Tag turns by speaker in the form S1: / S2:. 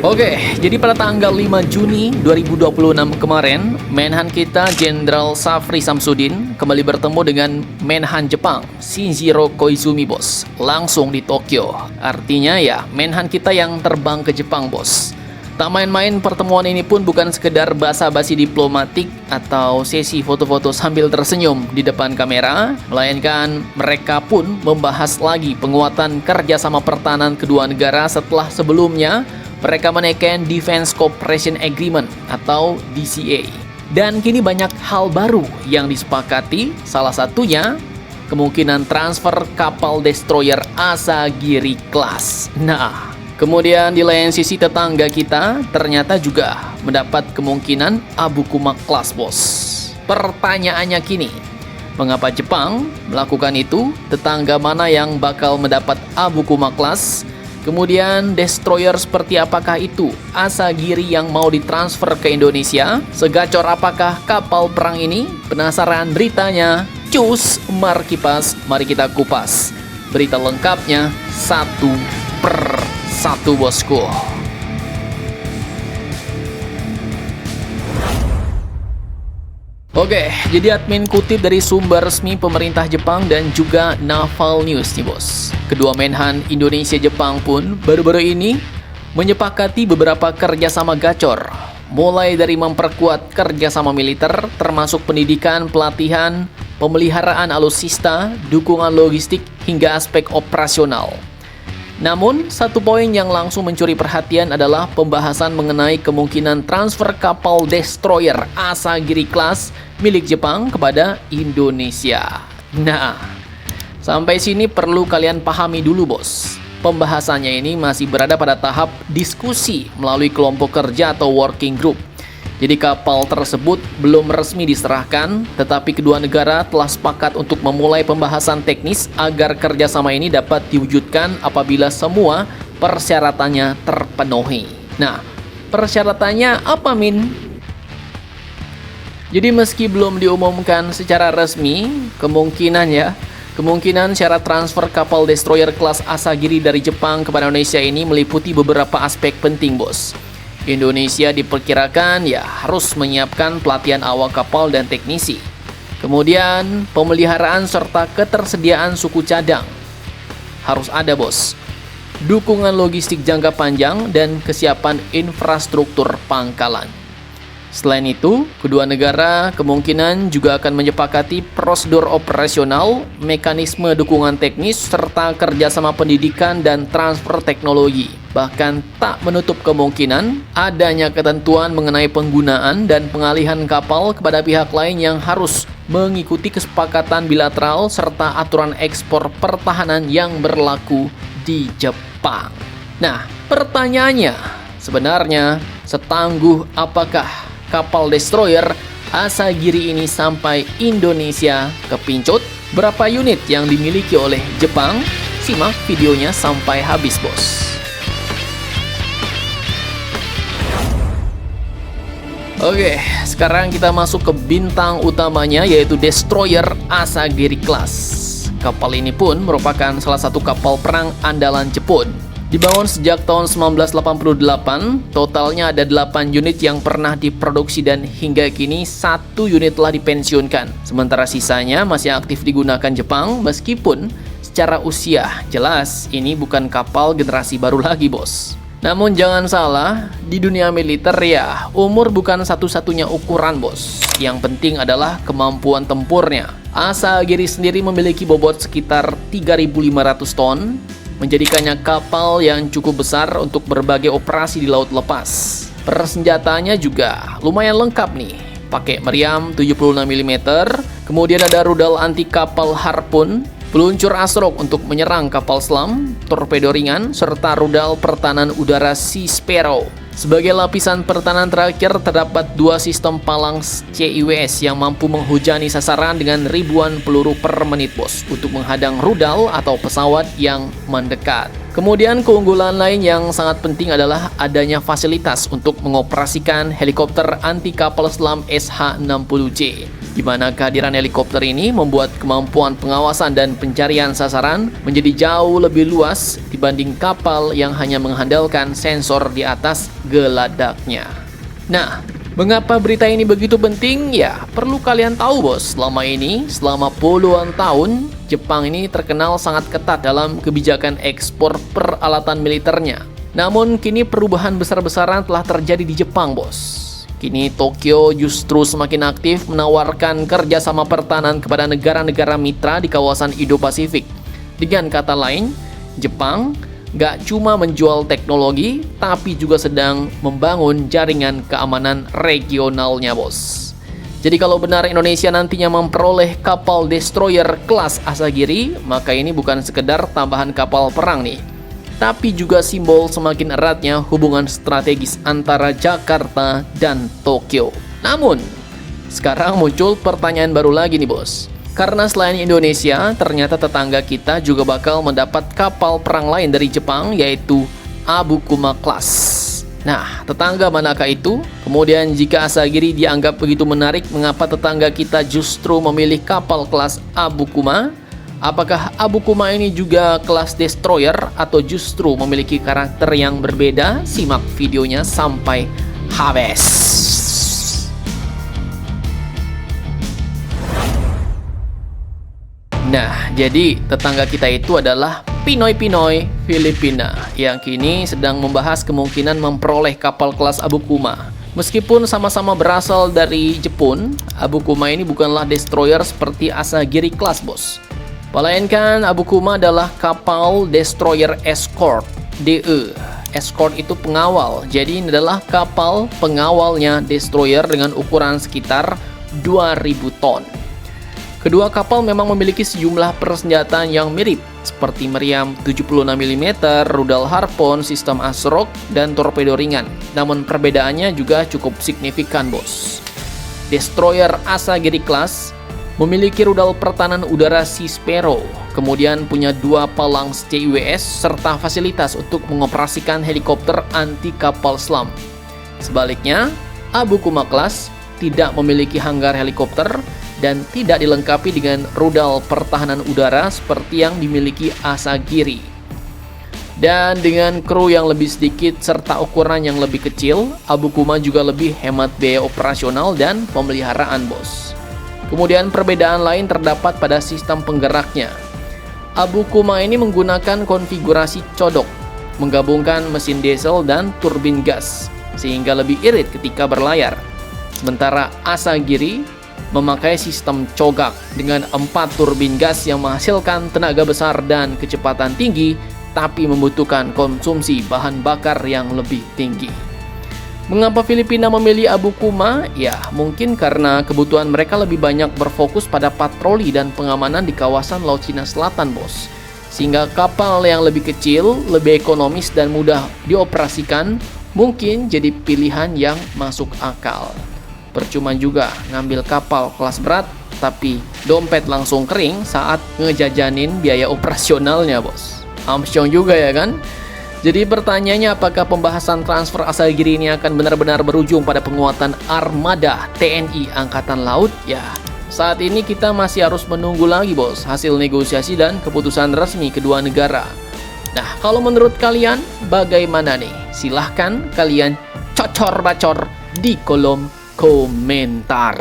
S1: Oke, jadi pada tanggal 5 Juni 2026 kemarin, Menhan kita Jenderal Safri Samsudin kembali bertemu dengan Menhan Jepang, Shinjiro Koizumi, bos. Langsung di Tokyo. Artinya ya, Menhan kita yang terbang ke Jepang, bos. Tak main-main, pertemuan ini pun bukan sekedar basa-basi diplomatik atau sesi foto-foto sambil tersenyum di depan kamera, melainkan mereka pun membahas lagi penguatan kerjasama pertahanan kedua negara setelah sebelumnya mereka menaikkan Defense Cooperation Agreement atau DCA. Dan kini banyak hal baru yang disepakati, salah satunya kemungkinan transfer kapal destroyer Asagiri Class. Nah, kemudian di lain sisi tetangga kita ternyata juga mendapat kemungkinan Abukuma Class, bos. Pertanyaannya kini, mengapa Jepang melakukan itu? Tetangga mana yang bakal mendapat Abukuma Class? Kemudian destroyer seperti apakah itu Asagiri yang mau ditransfer ke Indonesia? Segacor apakah kapal perang ini? Penasaran beritanya? Cus, Markipas, mari kita kupas berita lengkapnya satu per satu, bosku. Oke, jadi admin kutip dari sumber resmi pemerintah Jepang dan juga Naval News nih, bos. Kedua Menhan Indonesia Jepang pun baru-baru ini menyepakati beberapa kerjasama gacor, mulai dari memperkuat kerjasama militer termasuk pendidikan, pelatihan, pemeliharaan alutsista, dukungan logistik hingga aspek operasional. Namun, satu poin yang langsung mencuri perhatian adalah pembahasan mengenai kemungkinan transfer kapal destroyer Asagiri Class milik Jepang kepada Indonesia. Nah, sampai sini perlu kalian pahami dulu, bos. Pembahasannya ini masih berada pada tahap diskusi melalui kelompok kerja atau working group. Jadi kapal tersebut belum resmi diserahkan, tetapi kedua negara telah sepakat untuk memulai pembahasan teknis agar kerjasama ini dapat diwujudkan apabila semua persyaratannya terpenuhi. Nah, persyaratannya apa, Min? Jadi meski belum diumumkan secara resmi, kemungkinan syarat transfer kapal destroyer kelas Asagiri dari Jepang kepada Indonesia ini meliputi beberapa aspek penting, bos. Indonesia diperkirakan harus menyiapkan pelatihan awak kapal dan teknisi. Kemudian pemeliharaan serta ketersediaan suku cadang harus ada, bos. Dukungan logistik jangka panjang dan kesiapan infrastruktur pangkalan. Selain itu, kedua negara kemungkinan juga akan menyepakati prosedur operasional, mekanisme dukungan teknis, serta kerjasama pendidikan dan transfer teknologi. Bahkan tak menutup kemungkinan adanya ketentuan mengenai penggunaan dan pengalihan kapal kepada pihak lain yang harus mengikuti kesepakatan bilateral serta aturan ekspor pertahanan yang berlaku di Jepang. Nah, pertanyaannya, sebenarnya setangguh apakah kapal destroyer Asagiri ini sampai Indonesia kepincut? Berapa unit yang dimiliki oleh Jepang? Simak videonya sampai habis, bos. Oke, sekarang kita masuk ke bintang utamanya, yaitu destroyer Asagiri Class. Kapal ini pun merupakan salah satu kapal perang andalan Jepun. Dibangun sejak tahun 1988, totalnya ada 8 unit yang pernah diproduksi dan hingga kini 1 unit telah dipensiunkan. Sementara sisanya masih aktif digunakan Jepang meskipun secara usia jelas ini bukan kapal generasi baru lagi, bos. Namun jangan salah, di dunia militer umur bukan satu-satunya ukuran, bos. Yang penting adalah kemampuan tempurnya. Asagiri sendiri memiliki bobot sekitar 3.500 ton, menjadikannya kapal yang cukup besar untuk berbagai operasi di laut lepas. Persenjataannya juga lumayan lengkap nih. Pakai meriam 76 mm, kemudian ada rudal anti kapal Harpoon, peluncur Asrock untuk menyerang kapal selam, torpedo ringan, serta rudal pertahanan udara Sea Sparrow. Sebagai lapisan pertahanan terakhir, terdapat 2 sistem palang CIWS yang mampu menghujani sasaran dengan ribuan peluru per menit, bos, untuk menghadang rudal atau pesawat yang mendekat. Kemudian keunggulan lain yang sangat penting adalah adanya fasilitas untuk mengoperasikan helikopter anti kapal selam SH-60J. di mana kehadiran helikopter ini membuat kemampuan pengawasan dan pencarian sasaran menjadi jauh lebih luas dibanding kapal yang hanya mengandalkan sensor di atas geladaknya. Nah, mengapa berita ini begitu penting? Ya, perlu kalian tahu bos, selama puluhan tahun, Jepang ini terkenal sangat ketat dalam kebijakan ekspor peralatan militernya. Namun, kini perubahan besar-besaran telah terjadi di Jepang bos. Kini Tokyo justru semakin aktif menawarkan kerjasama pertahanan kepada negara-negara mitra di kawasan Indo-Pasifik. Dengan kata lain, Jepang gak cuma menjual teknologi, tapi juga sedang membangun jaringan keamanan regionalnya bos. Jadi kalau benar Indonesia nantinya memperoleh kapal destroyer kelas Asagiri, maka ini bukan sekedar tambahan kapal perang nih, tapi juga simbol semakin eratnya hubungan strategis antara Jakarta dan Tokyo. Namun, sekarang muncul pertanyaan baru lagi nih bos. Karena selain Indonesia, ternyata tetangga kita juga bakal mendapat kapal perang lain dari Jepang, yaitu Abukuma Class. Nah, tetangga manakah itu? Kemudian jika Asagiri dianggap begitu menarik, mengapa tetangga kita justru memilih kapal kelas Abukuma? Apakah Abukuma ini juga kelas destroyer atau justru memiliki karakter yang berbeda? Simak videonya sampai habis. Nah, jadi tetangga kita itu adalah Pinoy Filipina yang kini sedang membahas kemungkinan memperoleh kapal kelas Abukuma. Meskipun sama-sama berasal dari Jepun, Abukuma ini bukanlah destroyer seperti Asagiri Class bos. Melainkan Abukuma adalah kapal destroyer escort, DE. Escort itu pengawal, jadi ini adalah kapal pengawalnya destroyer dengan ukuran sekitar 2000 ton. Kedua kapal memang memiliki sejumlah persenjataan yang mirip, seperti meriam 76 mm, rudal Harpoon, sistem ASROC, dan torpedo ringan. Namun perbedaannya juga cukup signifikan bos. Destroyer Asagiri Class memiliki rudal pertahanan udara Sea Sparrow, kemudian punya 2 palang CIWS serta fasilitas untuk mengoperasikan helikopter anti kapal selam. Sebaliknya, Abukuma Class tidak memiliki hanggar helikopter dan tidak dilengkapi dengan rudal pertahanan udara seperti yang dimiliki Asagiri. Dan dengan kru yang lebih sedikit serta ukuran yang lebih kecil, Abukuma juga lebih hemat biaya operasional dan pemeliharaan bos. Kemudian perbedaan lain terdapat pada sistem penggeraknya. Abukuma ini menggunakan konfigurasi codok, menggabungkan mesin diesel dan turbin gas, sehingga lebih irit ketika berlayar. Sementara Asagiri memakai sistem cogak dengan 4 turbin gas yang menghasilkan tenaga besar dan kecepatan tinggi, tapi membutuhkan konsumsi bahan bakar yang lebih tinggi. Mengapa Filipina memilih Abukuma? Ya, mungkin karena kebutuhan mereka lebih banyak berfokus pada patroli dan pengamanan di kawasan Laut Cina Selatan, bos. Sehingga kapal yang lebih kecil, lebih ekonomis dan mudah dioperasikan mungkin jadi pilihan yang masuk akal. Percuma juga ngambil kapal kelas berat, tapi dompet langsung kering saat ngejajanin biaya operasionalnya, bos. Amsyong juga ya kan? Jadi pertanyaannya, apakah pembahasan transfer Asagiri ini akan benar-benar berujung pada penguatan armada TNI Angkatan Laut? Ya, saat ini kita masih harus menunggu lagi bos hasil negosiasi dan keputusan resmi kedua negara. Nah, kalau menurut kalian bagaimana nih? Silahkan kalian cocor-bacor di kolom komentar.